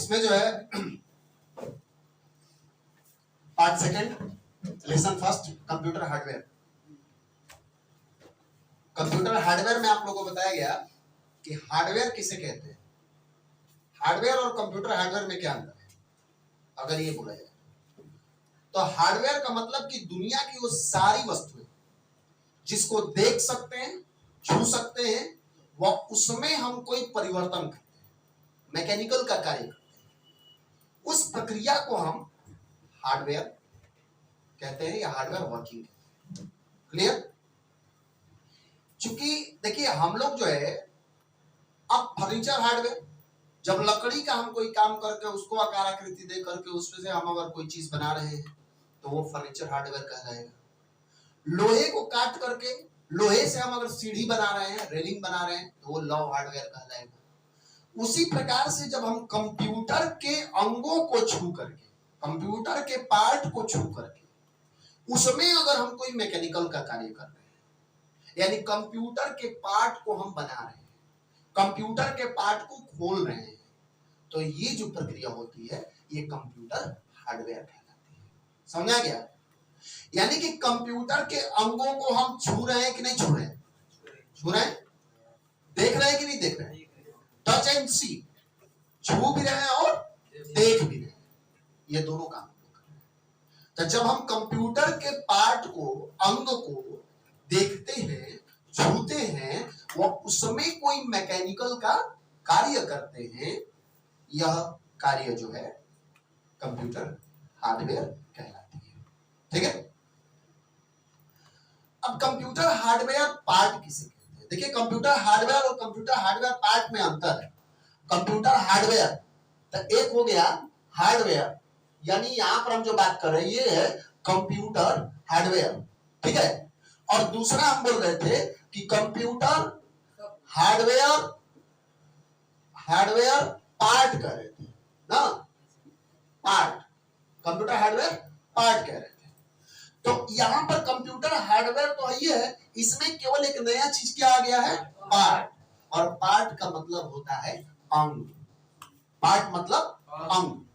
इसमें जो है part second lesson first computer hardware. Computer hardware में आप लोगों को बताया गया कि हार्डवेयर किसे कहते हैं, हार्डवेयर और कंप्यूटर हार्डवेयर में क्या अंतर है। अगर ये बोला जाए तो हार्डवेयर का मतलब कि दुनिया की वो सारी वस्तुएं जिसको देख सकते हैं, छू सकते हैं, वह उसमें हम कोई परिवर्तन करते हैं, मैकेनिकल का कार्य करते हैं, उस प्रक्रिया को हम हार्डवेयर कहते हैं या हार्डवेयर वर्किंग कहते हैं। क्लियर? चूंकि देखिए हम लोग जो है अब फर्नीचर हार्डवेयर, जब लकड़ी का हम कोई काम करके उसको आकार आकृति दे करके उसमें से हम अगर कोई चीज बना रहे हैं तो वो फर्नीचर हार्डवेयर कहलाएगा। लोहे को काट करके लोहे से हम अगर सीढ़ी बना रहे हैं, रेलिंग बना रहे हैं तो वो लौ हार्डवेयर कहलाएगा। उसी प्रकार से जब हम कंप्यूटर के अंगों को छू करके, कंप्यूटर के पार्ट को छू करके उसमें अगर हम कोई मैकेनिकल का कार्य कर रहे हैं, यानी कंप्यूटर के पार्ट को हम बना रहे हैं, कंप्यूटर के पार्ट को खोल रहे हैं, तो ये जो प्रक्रिया होती है ये कंप्यूटर हार्डवेयर कहलाती है। समझा गया? यानी कि कंप्यूटर के अंगों को हम छू रहे हैं कि नहीं छू रहे हैं? छू रहे हैं, देख रहे हैं कि नहीं देख रहे हैं? टच एंड सी, छू भी रहे हैं और देख भी रहे हैं, ये दोनों काम कर रहे हैं। तो जब हम कंप्यूटर के पार्ट को, अंग को देखते हैं, छूते हैं, वो उसमें कोई मैकेनिकल का कार्य करते हैं, यह कार्य जो है कंप्यूटर हार्डवेयर कहलाती है। ठीक है? अब कंप्यूटर हार्डवेयर पार्ट किसे कहते हैं? देखिए कंप्यूटर हार्डवेयर और कंप्यूटर हार्डवेयर पार्ट में अंतर है। कंप्यूटर हार्डवेयर तो एक हो गया हार्डवेयर, यानी यहां पर हम जो बात कर रहे हैं ये है कंप्यूटर हार्डवेयर, ठीक है। और दूसरा हम बोल रहे थे कि कंप्यूटर हार्डवेयर पार्ट कह रहे थे ना, पार्ट, कंप्यूटर हार्डवेयर पार्ट कह रहे थे। तो यहां पर कंप्यूटर हार्डवेयर तो ये है, इसमें केवल एक नया चीज क्या आ गया है? पार्ट। और पार्ट का मतलब होता है अंग। पार्ट मतलब अंग,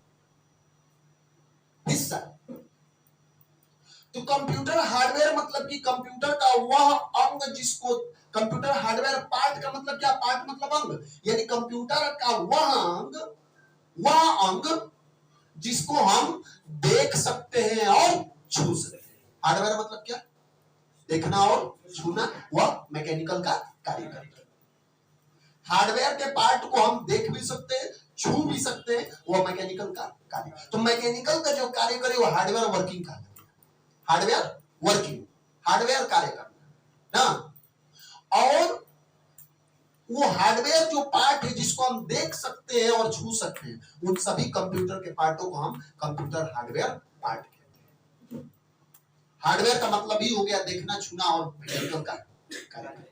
हिस्सा। तो कंप्यूटर हार्डवेयर मतलब कि कंप्यूटर का वह अंग जिसको, कंप्यूटर हार्डवेयर पार्ट का मतलब क्या? पार्ट मतलब अंग, यानी कंप्यूटर का वह अंग जिसको हम देख सकते हैं और छू सकते हैं। हार्डवेयर मतलब क्या? देखना और छूना, वह मैकेनिकल का कार्य करता है। हार्डवेयर के पार्ट को हम देख भी सकते हैं, छू भी सकते हैं, वह मैकेनिकल का कार्य। तो मैकेनिकल का जो कार्य करे वो हार्डवेयर वर्किंग का, हार्डवेयर वर्किंग, हार्डवेयर कार्य करना ना। और वो हार्डवेयर जो पार्ट है जिसको हम देख सकते हैं और छू सकते हैं, उन सभी कंप्यूटर के पार्टों को हम कंप्यूटर हार्डवेयर पार्ट कहते हैं। हार्डवेयर का मतलब ही हो गया देखना, छूना और मैकेनिकल का कार्य करना।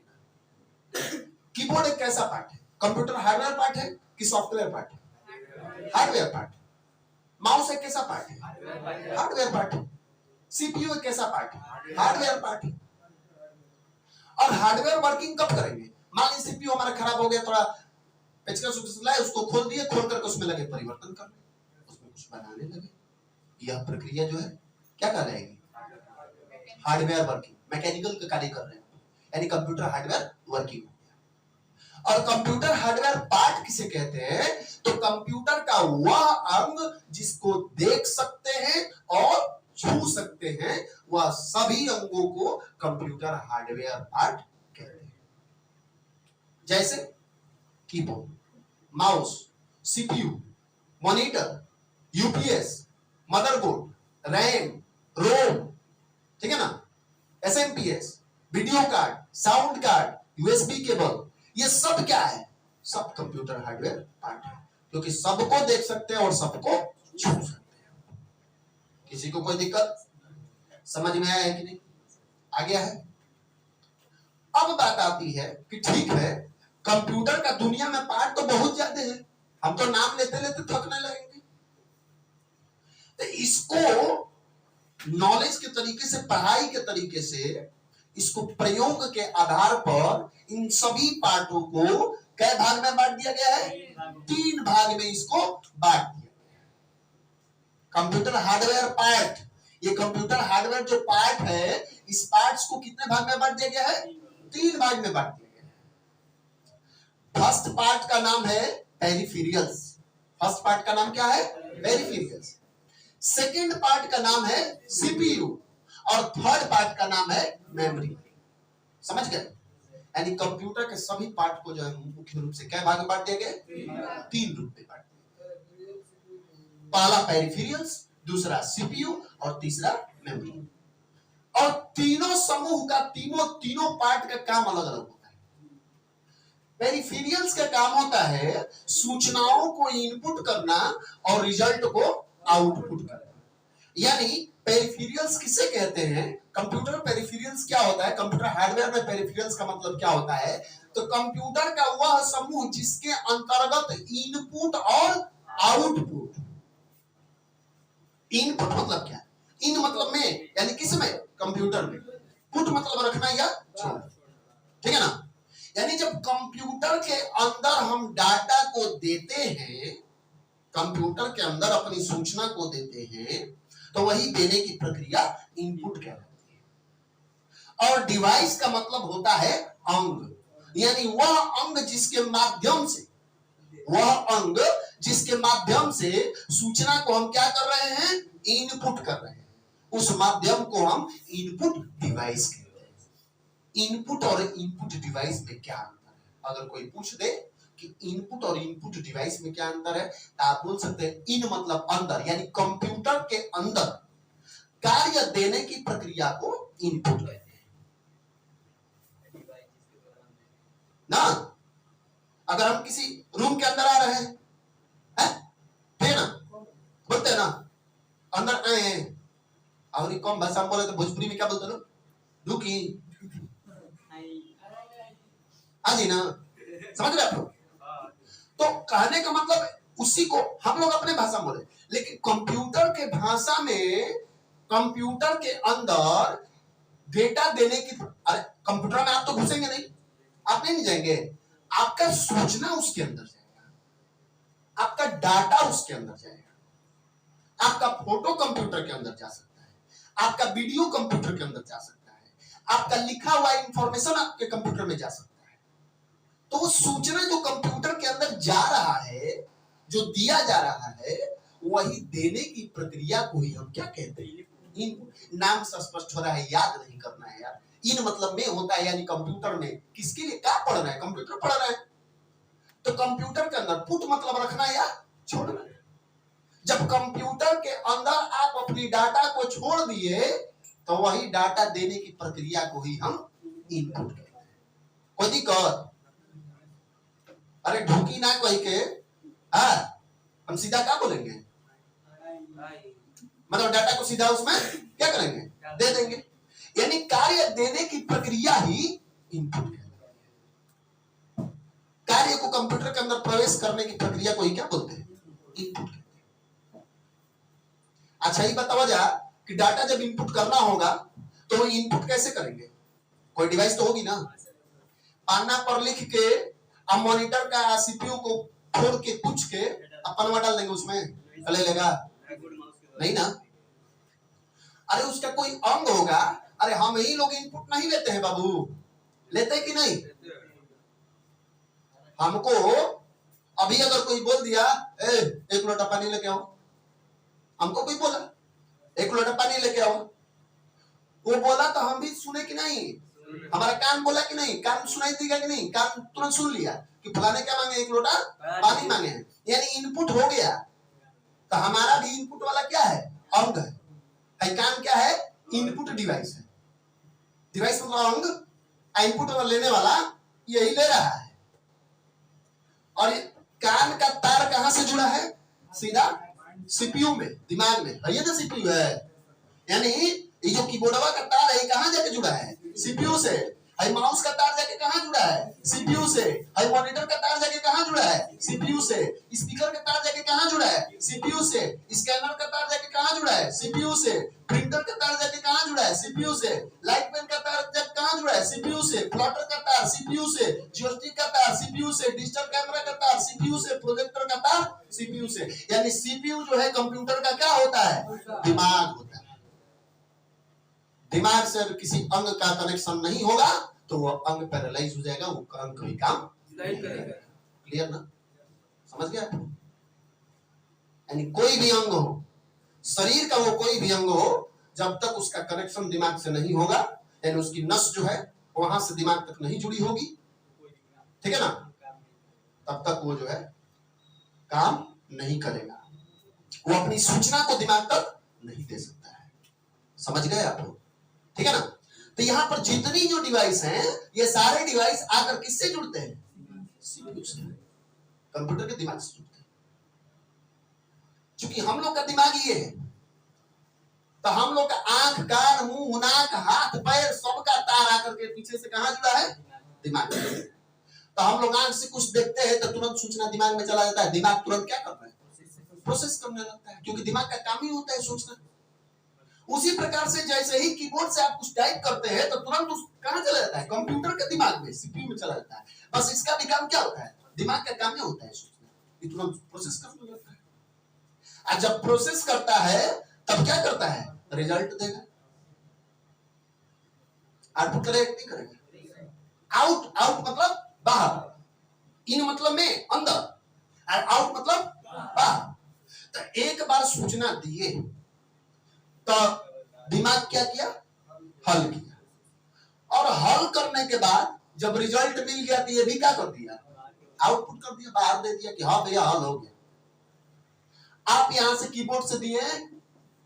कीबोर्ड एक कैसा पार्ट है? कंप्यूटर हार्डवेयर पार्ट है कि सॉफ्टवेयर पार्ट है? Hardware part. माउस एक कैसा पार्ट है? हार्डवेयर पार्ट है। सीपीयू एक कैसा पार्ट है? हार्डवेयर पार्ट है। और हार्डवेयर वर्किंग कब करेंगे? मान लीजिए सीपीयू हमारा खराब हो गया, थोड़ा पेचकस लाए, उसको खोल दिए, खोल करके उसमें लगे परिवर्तन करने, उसमें कुछ बनाने लगे, यह प्रक्रिया जो है क्या कहलाएगी? हार्डवेयर वर्किंग, मैकेनिकल का कार्य कर रहे हैं, यानी कंप्यूटर हार्डवेयर वर्किंग। और कंप्यूटर हार्डवेयर पार्ट किसे कहते हैं? तो कंप्यूटर का वह अंग जिसको देख सकते हैं और छू सकते हैं, वह सभी अंगों को कंप्यूटर हार्डवेयर पार्ट कहते हैं। जैसे keyboard, mouse, CPU, monitor, UPS, motherboard, RAM, ROM, ठीक है ना, SMPS, video card, sound card, USB cable, ये सब क्या है? सब कंप्यूटर हार्डवेयर पार्ट है, क्योंकि सबको देख सकते हैं और सबको छू सकते हैं। किसी को कोई दिक्कत? समझ में आया है कि नहीं? आ गया है? अब बात आती है कि ठीक है, कंप्यूटर का दुनिया में पार्ट तो बहुत ज्यादा है, हम तो नाम लेते लेते थकने लगेंगे। तो इसको नॉलेज के तरीके से, पढ़ाई के तरीके से, इसको प्रयोग के आधार पर इन सभी पार्टों को कै भाग में बांट दिया गया है? 3 भाग में इसको बांट दिया। कंप्यूटर हार्डवेयर पार्ट, ये कंप्यूटर हार्डवेयर जो पार्ट है, इस पार्ट्स को कितने भाग में बांट दिया गया है? 3 भाग में बांट दिया गया है। फर्स्ट पार्ट का नाम है पेरिफेरियल्स। फर्स्ट पार्ट का नाम क्या है? पेरिफेरियल्स। सेकेंड पार्ट का नाम है सीपीयू और थर्ड पार्ट का नाम है मेमोरी। समझ गए? यानी कंप्यूटर के सभी पार्ट को जो है मुख्य रूप से क्या भाग में बांट दिया गया? 3 रूप में बांट दिया। पहला पेरिफेरियल्स, दूसरा सीपीयू और तीसरा मेमोरी। और तीनों समूह का तीनों पार्ट का काम अलग अलग होता है। पेरिफेरियल्स का काम होता है सूचनाओं को इनपुट करना और रिजल्ट को आउटपुट करना। यानी पेरिफेरियल्स किसे कहते हैं? कंप्यूटर पेरिफेरियल्स क्या होता है? कंप्यूटर हार्डवेयर में पेरिफेरियल्स का मतलब क्या होता है? तो कंप्यूटर का वह समूह जिसके अंतर्गत इनपुट और आउटपुट। इनपुट मतलब क्या? इन मतलब में, यानी किस में? कंप्यूटर में। पुट मतलब रखना या छोड़ना, ठीक है ना? यानी जब कंप्यूटर के अंदर हम डाटा को देते हैं, कंप्यूटर के अंदर अपनी सूचना को देते हैं, तो वही देने की प्रक्रिया इनपुट कहलाती है। और डिवाइस का मतलब होता है अंग, यानी वह अंग जिसके माध्यम से सूचना को हम क्या कर रहे हैं? इनपुट कर रहे हैं। उस माध्यम को हम इनपुट डिवाइस कहते हैं। इनपुट और इनपुट डिवाइस में क्या अंतर है? अगर कोई पूछ दे कि इनपुट और इनपुट डिवाइस में क्या अंतर है, तो आप बोल सकते हैं इन मतलब अंदर, यानी कंप्यूटर के अंदर कार्य देने की प्रक्रिया को इनपुट कहते हैं ना। अगर हम किसी रूम के अंदर आ रहे हैं, है ना, बोलते हैं ना अंदर आए हैं, और कौन भाषा में बोले तो भोजपुरी में क्या बोलते हैं? दुखी आजी ना, समझ रहे आप लोग? तो कहने का मतलब उसी को हम लोग अपने भाषा में बोले, लेकिन कंप्यूटर के भाषा में कंप्यूटर के अंदर डेटा देने की, अरे कंप्यूटर में आप तो घुसेंगे नहीं, आप नहीं जाएंगे, आपका सूचना उसके अंदर जाएगा, आपका डाटा उसके अंदर जाएगा, आपका फोटो कंप्यूटर के अंदर जा सकता है, आपका वीडियो कंप्यूटर के अंदर जा सकता है, आपका लिखा हुआ इंफॉर्मेशन आपके कंप्यूटर में जा सकता है। तो वो सूचना जो कंप्यूटर के अंदर जा रहा है, जो दिया जा रहा है, वही देने की प्रक्रिया को ही हम क्या कहते हैं? इनपुट। नाम से स्पष्ट हो रहा है, याद नहीं करना है यार। इन मतलब में होता है, यानी कंप्यूटर में किसके लिए क्या पढ़ रहा है? कंप्यूटर पढ़ रहा है। तो कंप्यूटर के अंदर पुट मतलब रखना या छोड़ना। जब कंप्यूटर के अंदर आप अपनी डाटा को छोड़ दिए, तो वही डाटा देने की प्रक्रिया को ही हम इनपुट कहते हैं। कोई दिक्कत? अरे ढोकी ना कोई के, हम सीधा क्या बोलेंगे? मतलब डाटा को सीधा उसमें क्या करेंगे? दे देंगे। यानी कार्य देने की प्रक्रिया ही इनपुट है। कार्य को कंप्यूटर के अंदर प्रवेश करने की प्रक्रिया को ही क्या बोलते हैं? इनपुट कहते हैं। अच्छा ही बताओ जा कि डाटा जब इनपुट करना होगा तो वो इनपुट कैसे करेंगे? कोई डिवाइस तो होगी ना। पन्ना पर लिख के अब मॉनिटर का सीपीयू को फोड़ के पूछ के अपन डाल देंगे उसमें, ले लेगा? नहीं ना। अरे उसका कोई अंग होगा। अरे हम ही लोग इनपुट नहीं लेते हैं बाबू, लेते कि नहीं? हमको अभी अगर कोई बोल दिया एक लोटा पानी लेके आओ, हमको कोई बोला एक लोटा पानी लेके आओ, वो बोला तो हम भी सुने कि नहीं? हमारा कान बोला कि नहीं? कान सुनाई देगा कि नहीं? कान तुरंत सुन लिया कि फलाने क्या मांगे? एक लोटा पानी मांगे हैं, यानी इनपुट हो गया। तो हमारा भी इनपुट वाला क्या है? अंग है। कान क्या है? इनपुट डिवाइस है। डिवाइस मतलब अंग, इनपुट लेने वाला यही ले रहा है। और कान का तार कहां से जुड़ा है? सीधा सीपीयू में, दिमाग में। ये तो सीपीयू है, यानी ये जो कीबोर्डवा का तार है कहां जाके जुड़ा है? सीपीयू से। है माउस का तार जाके कहाँ जुड़ा है? सीपीयू से। है मॉनिटर का तार जाके कहाँ जुड़ा है? सीपीयू से। स्पीकर का तार जाके कहाँ जुड़ा है? सीपीयू से। स्कैनर का तार जाके कहाँ जुड़ा है? सीपीयू से। प्रिंटर का तार जाके कहाँ जुड़ा है? सीपीयू से। लाइट पेन का तार जाके कहाँ जुड़ा है? सीपीयू से। प्लॉटर का तार सीपीयू से। जॉयस्टिक का तार सीपीयू से। डिजिटल कैमरा का तार सीपीयू से। प्रोजेक्टर का तार सीपीयू से। यानी सीपीयू जो है कंप्यूटर का क्या होता है? दिमाग होता है। दिमाग से किसी अंग का कनेक्शन नहीं होगा तो वो अंग पैरालाइज हो जाएगा, वो अंग कभी काम नहीं करेगा। क्लियर ना? समझ गया? यानी कोई भी अंग हो, शरीर का वो कोई भी अंग हो, जब तक उसका कनेक्शन दिमाग से नहीं होगा, यानी उसकी नस जो है वहां से दिमाग तक नहीं जुड़ी होगी, ठीक है ना, तब तक वो जो है काम नहीं करेगा। वो अपनी सूचना को दिमाग तक नहीं दे सकता है। समझ गए आप लोग? ठीक है ना? तो यहां पर जितनी जो डिवाइस हैं, ये सारे डिवाइस आकर किससे जुड़ते हैं? सीपीयू से, कंप्यूटर के दिमाग से जुड़ते हैं। क्योंकि हम लोग का दिमाग ये है, तो हम लोग का आंख, कान, मुंह, नाक, हाथ, पैर सबका तार आकर के पीछे से कहां जुड़ा है? दिमाग में। तो हम लोग आंख से कुछ देखते हैं तो तुरंत सूचना दिमाग में चला जाता है। दिमाग तुरंत क्या करता है? प्रोसेस करने लगता है, क्योंकि दिमाग का काम ही होता है सोचना। उसी प्रकार से जैसे ही कीबोर्ड से आप कुछ टाइप करते हैं तो तुरंत कहां चला जाता है? कंप्यूटर के दिमाग में, सीपीयू में चला जाता है। बस इसका भी काम क्या होता है? दिमाग का काम क्या होता है? सोचना। ये तुरंत प्रोसेस करने लगता है। और जब प्रोसेस करता है तब क्या करता है? रिजल्ट देगा। आउटपुट करेगा नहीं करेगा? आउट, आउट मतलब बाहर, इन मतलब में अंदर, और आउट मतलब बाहर। तो एक बार सूचना दिए तो दिमाग क्या किया? हल किया, और हल करने के बाद जब रिजल्ट मिल गया तो ये भी क्या कर दिया? आउटपुट कर दिया, बाहर दे दिया कि हाँ भैया हल हो गया। आप यहां से कीबोर्ड से दिए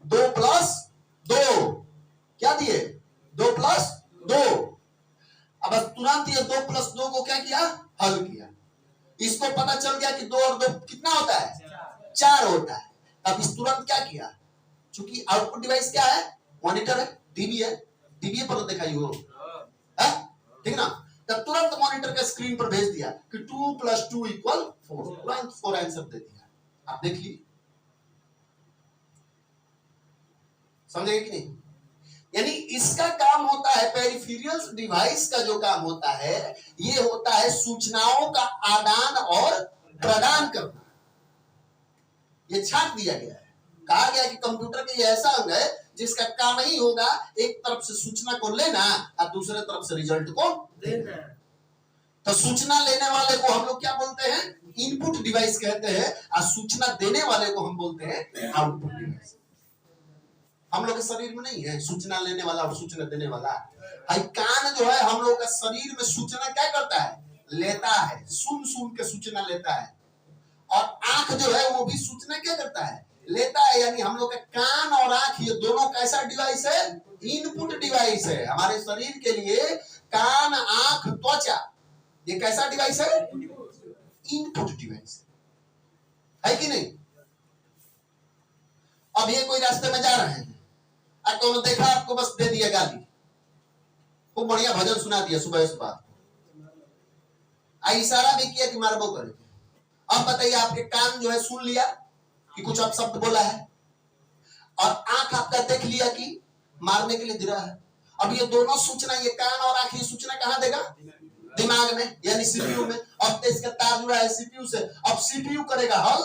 2+2, क्या दिए? 2+2। अब तुरंत ये 2+2 को क्या किया? हल किया। इसको पता चल गया कि 2 और 2 कितना होता है? 4 होता है। अब इस तुरंत क्या किया? क्योंकि आउटपुट डिवाइस क्या है? मॉनिटर है, टीवी है, टीवी पर दिखाई हो, ठीक ना? तब तुरंत मॉनिटर का स्क्रीन पर भेज दिया कि 2+2 = 4, तुरंत 4 आंसर दे दिया। आप देखिए, समझे कि नहीं? यानी इसका काम होता है, पेरिफेरल डिवाइस का जो काम होता है ये होता है सूचनाओं का आदान और प्रदान करना। ये छाप दिया गया है, कहा गया कि कंप्यूटर के ऐसा अंग है जिसका काम ही होगा एक तरफ से सूचना को लेना और दूसरे तरफ से रिजल्ट को देना। तो सूचना लेने वाले को हम लोग क्या बोलते हैं? इनपुट डिवाइस कहते हैं, और सूचना देने वाले को हम बोलते हैं आउटपुट डिवाइस। हम लोग के शरीर में नहीं है सूचना लेने वाला और सूचना देने वाला। कान जो है हम लोग का शरीर में सूचना क्या करता है? लेता है, सुन सुन के सूचना लेता है। और आंख जो है वो भी सूचना क्या करता है? लेता है। यानी हम लोग का कान और आंख ये दोनों कैसा डिवाइस है? इनपुट डिवाइस है। हमारे शरीर के लिए कान, आंख, त्वचा ये कैसा डिवाइस है? इनपुट डिवाइस है कि नहीं? अब ये कोई रास्ते में जा रहे हैं, तो देखा आपको बस दे दिया गाली, खूब बढ़िया भजन सुना दिया सुबह सुबह, इशारा भी किया कि मारबो करे। अब बताइए, आपके कान जो है सुन लिया कि कुछ आप शब्द बोला है, और आंख आपका देख लिया कि मारने के लिए दे रहा है। अब ये दोनों सूचना, ये कान और आंख, ये सूचना कहां देगा? दिमाग में, यानी सीपीयू में। अब तो इसका तार जुड़ा है सीपीयू से। अब सीपीयू करेगा हल,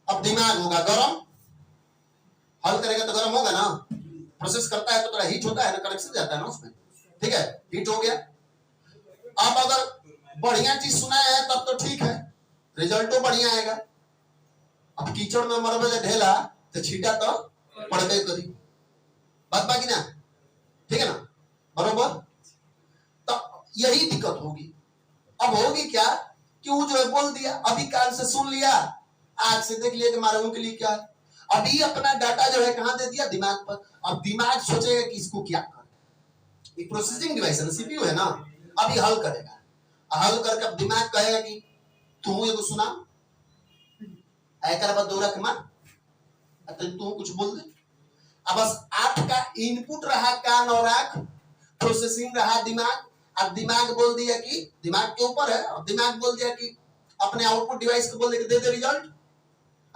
अब दिमाग होगा गरम। हल करेगा तो गरम होगा ना, प्रोसेस करता है तो थोड़ा हीट होता है ना, कनेक्शन जाता है ना उसमें, ठीक है, हीट हो गया। अब अगर बढ़िया चीज सुना है तब तो ठीक है, रिजल्ट तो बढ़िया आएगा। अब कीचड़ में मरबे ढेला तो छीटा तो पड़बे करी, बात बाकी ना, ठीक है ना, बरोबर। तो यही दिक्कत होगी। अब होगी क्या कि वो जो है बोल दिया, अभी कान से सुन लिया, आंख से देख लिया कि मारे के लिए क्या है, अभी अपना डाटा जो है कहां दे दिया? दिमाग पर। अब दिमाग सोचेगा कि इसको क्या करें, एक प्रोसेसिंग डिवाइस है ना, सीपीयू है ना, अभी हल करेगा। हल करके अब दिमाग कहेगा कि तू ये तो सुना ऐकर बाद दौरा के मार, तू कुछ बोल दे। अब बस आपका इनपुट रहा कान और आंख, प्रोसेसिंग रहा दिमाग, अब दिमाग बोल दिया कि दिमाग के ऊपर है, अब दिमाग बोल दिया कि अपने आउटपुट डिवाइस को बोल दे दे रिजल्ट।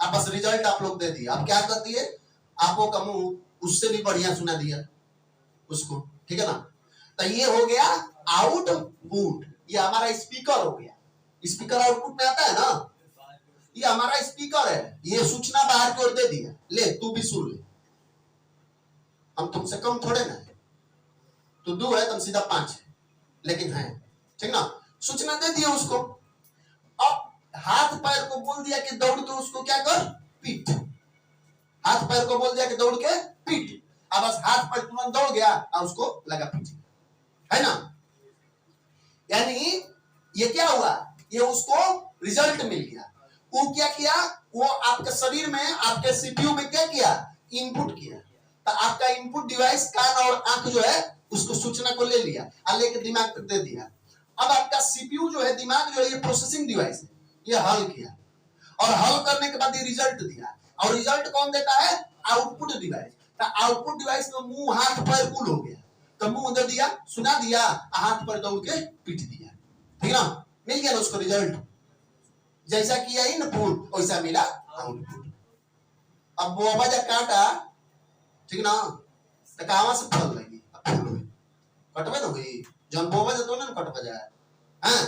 अब बस रिजल्ट आप लोग दे दिया। अब क्या करती है, आपको का मुंह उससे भी बढ़िया सुना दिया उसको, ठीक है ना। तो ये हो गया आउटपुट, ये हमारा स्पीकर हो गया। स्पीकर आउटपुट में आता है ना, ये हमारा स्पीकर है, ये सूचना बाहर की ओर दे दिया, ले तू भी सुन ले। हम तुमसे कम थोड़े ना है, तो 2 है तुम सीधा 5 है, लेकिन है, ठीक ना। सूचना दे दिया उसको। अब हाथ पैर को बोल दिया कि दौड़ के उसको क्या कर, पीट। हाथ पैर को बोल दिया कि दौड़ के पीट। अब बस हाथ पैर तुरंत दौड़ गया और उसको लगा पीट, है ना। यानी ये क्या हुआ, ये उसको रिजल्ट मिल गया। वो क्या किया, वो आपके शरीर में आपके सीपीयू में क्या किया, इनपुट किया। तो आपका इनपुट डिवाइस कान और आंख जो है उसको सूचना को ले लिया और लेके दिमाग तक दे दिया। अब आपका सीपीयू जो है, दिमाग जो है, ये प्रोसेसिंग डिवाइस है, ये हल किया और हल करने के बाद ये रिजल्ट दिया। और रिजल्ट कौन देता है, आउटपुट डिवाइस। तो आउटपुट डिवाइस में मुंह हाथ पैर कुल हो गया, तो मुंह दे दिया, सुना दिया, हाथ पैर दौड़ के पीट दिया, ठीक है ना। मिल गया ना उसको रिजल्ट, जैसा किया इनपुट वैसा मिला आउटपुट। अब वो वजह काटा, ठीक ना, तो कहां से फल लगी, कटवे ना हुई, जब वो वजह तो ना कट बजा है।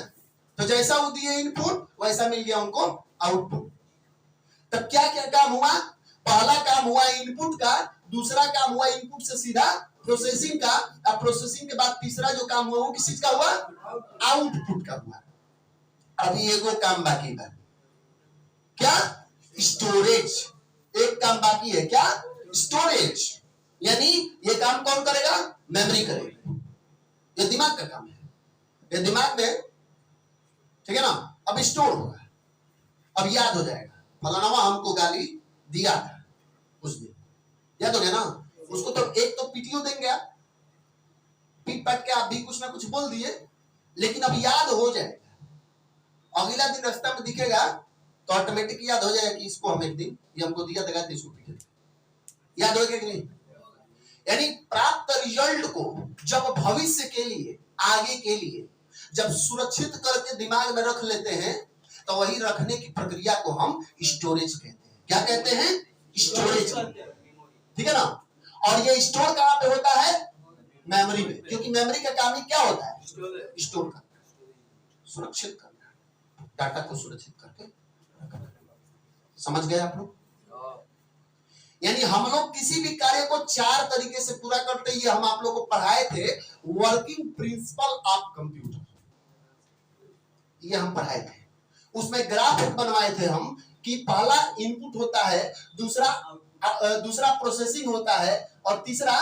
तो जैसा वो दिए इनपुट वैसा मिल गया उनको आउटपुट। तब क्या क्या काम हुआ, पहला काम हुआ इनपुट का, दूसरा काम हुआ इनपुट से सीधा प्रोसेसिंग का, अब प्रोसेसिंग के बाद तीसरा जो काम हुआ वो किस चीज का हुआ, आउटपुट का हुआ। अभी एगो काम बाकी है, क्या, स्टोरेज। एक काम बाकी है, क्या, स्टोरेज। यानी ये काम कौन करेगा, मेमोरी करेगा। ये दिमाग का काम है, ये दिमाग में, ठीक है ना। अब स्टोर होगा, अब याद हो जाएगा, फलाना हमको गाली दिया था उस दिन, याद हो गया ना। उसको तो एक तो पीटीओ देंगे, पीट पाट के आप भी कुछ ना कुछ बोल दिए, लेकिन अब याद हो जाएगा। अगला दिन रास्ता में दिखेगा तो ऑटोमेटिक याद हो जाएगा कि इसको हम एक दिन, ये हमको दिया था, इसको पीटे, याद हो गया कि नहीं। यानी प्राप्त रिजल्ट को जब भविष्य के लिए, आगे के लिए जब सुरक्षित करके दिमाग में रख लेते हैं, तो वही रखने की प्रक्रिया को हम स्टोरेज कहते हैं। क्या कहते हैं, स्टोरेज, ठीक है ना। और ये स्टोर कहां पे होता है, मेमोरी में, क्योंकि मेमोरी का काम ही क्या होता है, स्टोर करना, सुरक्षित करना, डाटा को सुरक्षित करके। समझ गए आप लोग। यानी हम लोग किसी भी कार्य को 4 तरीके से पूरा करते हैं। हम आप लोग को पढ़ाए थे वर्किंग प्रिंसिपल ऑफ कंप्यूटर, ये हम पढ़ाए थे। उसमें ग्राफ बनवाए थे हम कि पहला इनपुट होता है, दूसरा प्रोसेसिंग होता है और तीसरा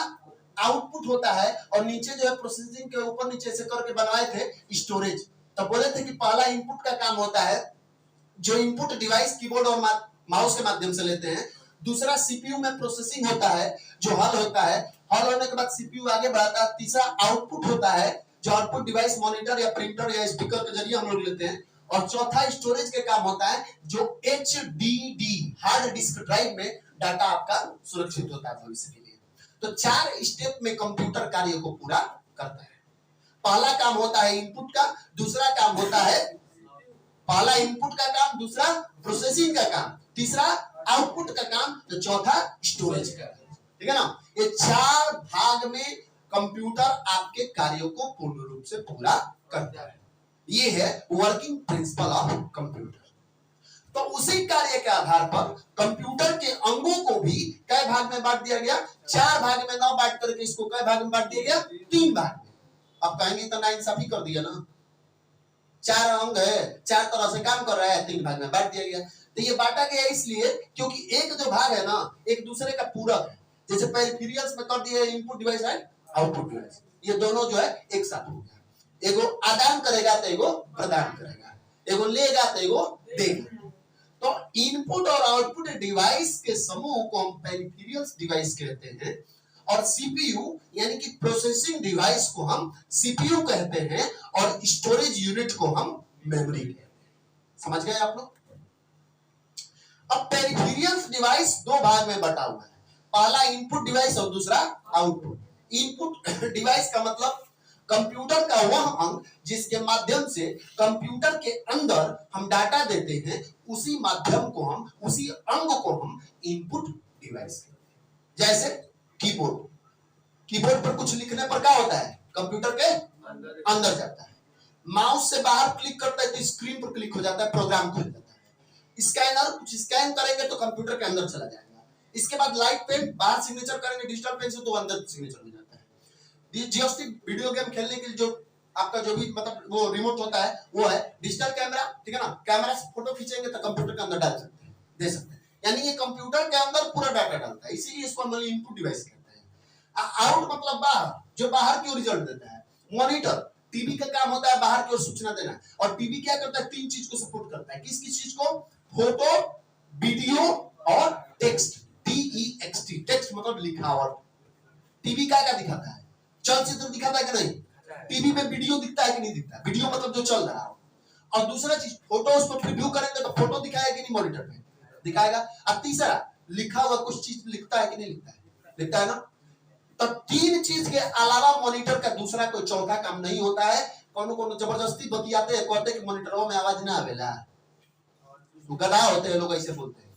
आउटपुट होता है, और नीचे जो है प्रोसेसिंग के ऊपर नीचे से करके बनवाए थे स्टोरेज। तो बोले थे कि पहला इनपुट का काम होता है, जो इनपुट डिवाइस कीबोर्ड और माउस के माध्यम से लेते हैं। दूसरा सीपीयू में प्रोसेसिंग होता है, जो हल होता है, हल होने के बाद सीपीयू आगे बढ़ाता है। तीसरा आउटपुट होता है, जो आउटपुट डिवाइस मॉनिटर या प्रिंटर या स्पीकर के जरिए हम लोग लेते हैं। और चौथा स्टोरेज के काम होता है, जो HDD हार्ड डिस्क ड्राइव में डाटा आपका सुरक्षित होता है भविष्य के लिए। तो 4 स्टेप में कंप्यूटर कार्य को पूरा करता है। पहला काम होता है इनपुट का, दूसरा काम होता है, पहला इनपुट का काम, दूसरा प्रोसेसिंग का काम, तीसरा आउटपुट का काम, तो चौथा स्टोरेज का, ठीक है ना। ये 4 भाग में कंप्यूटर आपके कार्यों को पूर्ण रूप से पूरा करता है। ये है वर्किंग प्रिंसिपल ऑफ कंप्यूटर। तो उसी कार्य के आधार पर कंप्यूटर के अंगों को भी कई भाग में बांट दिया गया, 4 भाग में ना बांट करके इसको कई भाग में बांट दिया गया, 3 भाग में। अब कहेंगे तो नाइंसाफी कर दिया ना, 4 अंग है, 4 तरह से काम कर रहा है, 3 भाग में बांट दिया गया। तो ये बांटा गया इसलिए क्योंकि एक जो भाग है ना, एक दूसरे का पूरक है। जैसे पेरिफेरल्स में कर दिया इनपुट डिवाइस है, आउटपुट डिवाइस, ये दोनों जो है एक साथ हो गया। एगो आदान करेगा तो एगो प्रदान करेगा, एगो लेगा तो एगो देगा। तो इनपुट और आउटपुट डिवाइस के समूह को हम पेरिफेरल्स डिवाइस कहते हैं, और सीपीयू यानी कि प्रोसेसिंग डिवाइस को हम सीपीयू कहते हैं, और स्टोरेज यूनिट को हम मेमोरी कहते हैं। समझ गए आप लोग। अब पेरिफेरल्स डिवाइस 2 भाग में बटा हुआ है, पहला इनपुट डिवाइस और दूसरा आउटपुट। इनपुट डिवाइस का मतलब कंप्यूटर का वह अंग जिसके माध्यम से कंप्यूटर के अंदर हम डाटा देते हैं, उसी माध्यम को हम, उसी अंग को हम इनपुट डिवाइस कहते हैं। जैसे कीबोर्ड, कीबोर्ड पर कुछ लिखने पर क्या होता है, कंप्यूटर के अंदर जाता है। माउस से बाहर क्लिक करता है तो स्क्रीन पर क्लिक हो जाता है, प्रोग्राम खुल जाता है। स्कैनर कुछ स्कैन करेंगे तो कंप्यूटर के अंदर चला जाएगा। इसके बाद लाइट पेन, बाहर सिग्नेचर करेंगे डिजिटल पेन से तो अंदर सिग्नेचर हो जाता है। जियोस्टिक वीडियो गेम खेलने के लिए जो आपका जो भी मतलब वो रिमोट होता है वो है। डिजिटल कैमरा, ठीक है ना, कैमरा से फोटो खींचेंगे तो कंप्यूटर के अंदर डाल सकते हैं, दे सकते हैं। यानी ये कंप्यूटर के अंदर पूरा डाटा डालता है, इसीलिए इसको हम इनपुट डिवाइस कहते हैं। आउट मतलब बाहर, जो बाहर की ओर रिजल्ट देता है। मॉनिटर, टीवी का काम होता है बाहर की ओर सूचना देना, और टीवी क्या करता है, तीन चीज को सपोर्ट करता है। किस किस चीज को, फोटो, वीडियो और टेक्स्ट। टीईएक्सटी, टेक्स्ट मतलब लिखावट। टीवी क्या क्या दिखाता है, चलचित्र दिखाता है कि नहीं, टीवी में वीडियो दिखता है कि नहीं दिखता, वीडियो मतलब जो चल रहा हो। और दूसरा चीज फोटो, उसको प्रीव्यू करेंगे तो फोटो दिखाएगा कि नहीं, मॉनिटर पे दिखाएगा। और तीसरा लिखा हुआ कुछ चीज लिखता है कि नहीं लिखता है, लिखता है ना। तो तीन चीज के अलावा मॉनिटर का दूसरा कोई चौथा काम नहीं होता है। कौन जबरदस्ती बतियाते हैं, कहते हैं कि मॉनिटरों में आवाज ना आवेला, गधा होते हैं लोग ऐसे बोलते हैं।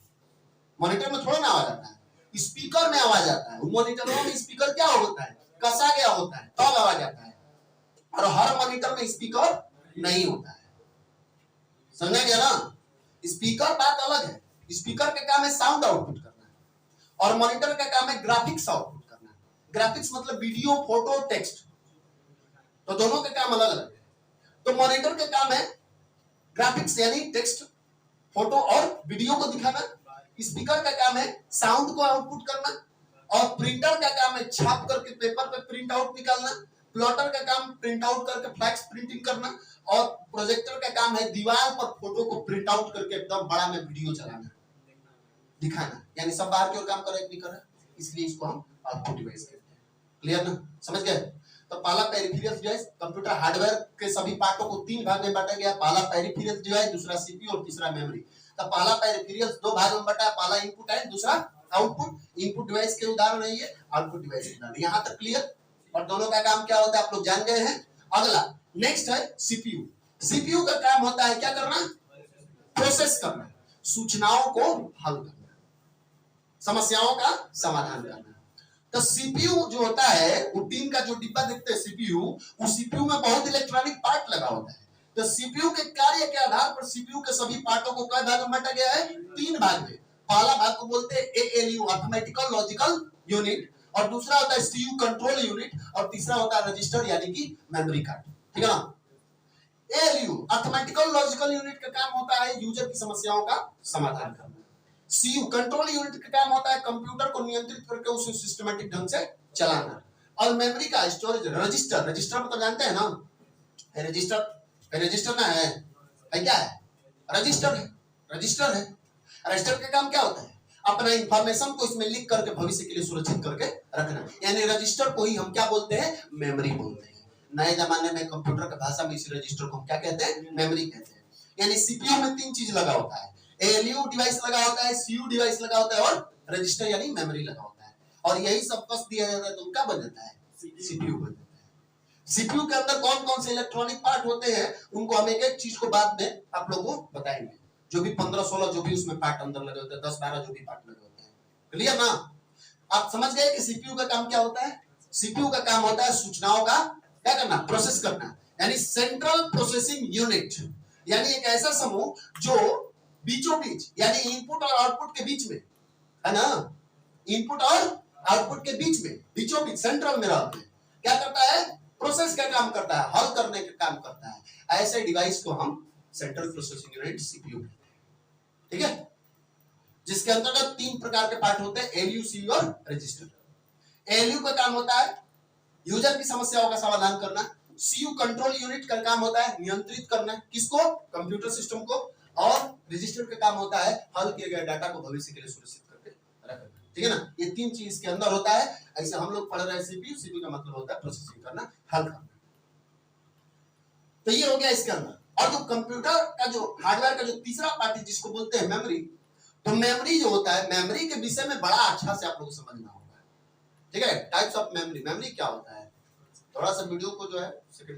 मॉनिटर में थोड़ा ना आवाज आता है, स्पीकर में आवाज आता है। मॉनिटरों में स्पीकर क्या होता है, कसा गया होता है, तब आवाज आता है। और हर मॉनिटर में स्पीकर नहीं होता है, समझा गया ना। स्पीकर बात अलग है, स्पीकर का काम है साउंड आउटपुट करना, और मॉनिटर का काम है ग्राफिक्स आउटपुट करना। ग्राफिक्स मतलब वीडियो, फोटो, टेक्स्ट, तो दोनों का काम अलग अलग है। तो मॉनिटर का काम है ग्राफिक्स यानी टेक्स्ट, फोटो और वीडियो को दिखाना। स्पीकर का काम है साउंड को आउटपुट करना, और प्रिंटर का काम है छाप करके पेपर पे प्रिंट आउट निकालना। प्लॉटर का काम प्रिंट आउट करके फ्लैक्स प्रिंटिंग करना, और प्रोजेक्टर का काम है दीवार पर फोटो को प्रिंट आउट करके एकदम बड़ा में वीडियो चलाना, दिखाना। यानी सब बाहर की ओर काम कर रहा है, नहीं कर रहा, इसलिए इसको हम आउटपुट डिवाइस कहते हैं। क्लियर ना, समझ गए। तो पहला पेरिफेरल डिवाइस, कंप्यूटर हार्डवेयर के सभी पार्टों को तीन भाग में बांटा गया। पहला पेरिफेरल डिवाइस, दूसरा सीपीयू और तीसरा मेमोरी। तो पहला पेरिफेरल दो भाग में बटा है, पहला इनपुट है, दूसरा आउटपुट। इनपुट डिवाइस के उदाहरण है ये, आउटपुट डिवाइस के उदाहरण। यहां तक क्लियर। और दोनों का काम क्या होता है आप लोग जान गए हैं। अगला नेक्स्ट है सीपीयू। सीपीयू का काम होता है क्या करना, प्रोसेस करना, सूचनाओं को हल करना, समस्याओं का समाधान करना। तो सीपीयू जो होता है, वो टीन का जो डिब्बा देखते हैं सीपीयू, उस सीपीयू में बहुत इलेक्ट्रॉनिक पार्ट लगा होता है। तो सीपीयू के कार्य के आधार पर सीपीयू के सभी पार्टों को कई भाग में बांटा गया है, तीन भाग में। पहला भाग को बोलते हैं एएलयू, अरिथमेटिकल लॉजिकल यूनिट, और दूसरा होता है सीयू, कंट्रोल यूनिट, और तीसरा होता है रजिस्टर यानी कि मेमोरी कार्ड, ठीक है ना। एएलयू अरिथमेटिकल लॉजिकल यूनिट का काम होता है यूजर की समस्याओं का समाधान करना। सीयू कंट्रोल यूनिट का काम होता है कंप्यूटर को नियंत्रित करके उसे सिस्टमैटिक ढंग से चलाना। और मेमोरी का स्टोरेज, रजिस्टर, रजिस्टर मतलब जानते हैं ना, रजिस्टर, रजिस्टर ना है क्या है, रजिस्टर है, रजिस्टर है। रजिस्टर का काम क्या होता है, अपना इंफॉर्मेशन को इसमें लिख करके भविष्य के लिए सुरक्षित करके रखना। यानी रजिस्टर को ही हम क्या बोलते हैं, मेमोरी बोलते हैं। नए जमाने में कंप्यूटर की भाषा में इस रजिस्टर को हम क्या कहते हैं, मेमोरी कहते हैं। यानी सीपीयू में तीन चीज लगा होता है, एएलयू डिवाइस लगा होता है, सीयू डिवाइस लगा होता है, और रजिस्टर यानी मेमोरी लगा होता है। और यही सब कस दिया जाता है तो क्या बन जाता है, सीपीयू बन जाता है। सीपीयू के अंदर कौन कौन से इलेक्ट्रॉनिक पार्ट होते हैं उनको हम एक एक चीज को बाद में आप लोगों को बताएंगे। जो भी 15-16 जो भी उसमें पार्ट अंदर लगे होते हैं, 10-12 जो भी पार्ट लगे होते हैं। क्लियर ना, आप समझ गए कि सीपीयू का काम क्या होता है। सीपीयू का काम होता है सूचनाओं का क्या करना, प्रोसेस करना, यानी सेंट्रल प्रोसेसिंग यूनिट। यानी एक ऐसा समूह जो बीचों बीच यानी इनपुट और आउटपुट के बीच में है ना, इनपुट और आउटपुट के बीच में बीचों बीच सेंट्रल में रहते हैं, क्या करता है, प्रोसेस का काम करता है, हल करने का काम करता है। ऐसे डिवाइस को हम सेंट्रल प्रोसेसिंग यूनिट सीपीयू कहते हैं, ठीक है। जिसके अंतर्गत तीन प्रकार के पार्ट होते हैं, एलयू, सीयू और रजिस्टर। एलयू का काम होता है यूजर की समस्याओं का समाधान करना। सीयू कंट्रोल यूनिट का काम होता है नियंत्रित करना, किसको, कंप्यूटर सिस्टम को। और रजिस्टर का काम होता है हल किए गए डाटा को भविष्य के लिए सुरक्षित करके रखना, ठीक है ना। ये तीन चीज के अंदर होता है। ऐसे हम लोग पढ़ रहे हैं सीपीयू, सीपीयू का मतलब होता है प्रोसेसिंग करना, हल करना। तो ये हो गया इसके अंदर। और जो कंप्यूटर का जो हार्डवेयर का जो तीसरा पार्ट है जिसको बोलते हैं मेमोरी, तो मेमोरी जो होता है, मेमोरी के विषय में बड़ा अच्छा से आप लोग को समझना होगा, ठीक है। टाइप्स ऑफ मेमोरी, मेमोरी क्या होता है, थोड़ा सा वीडियो को जो है सेकंड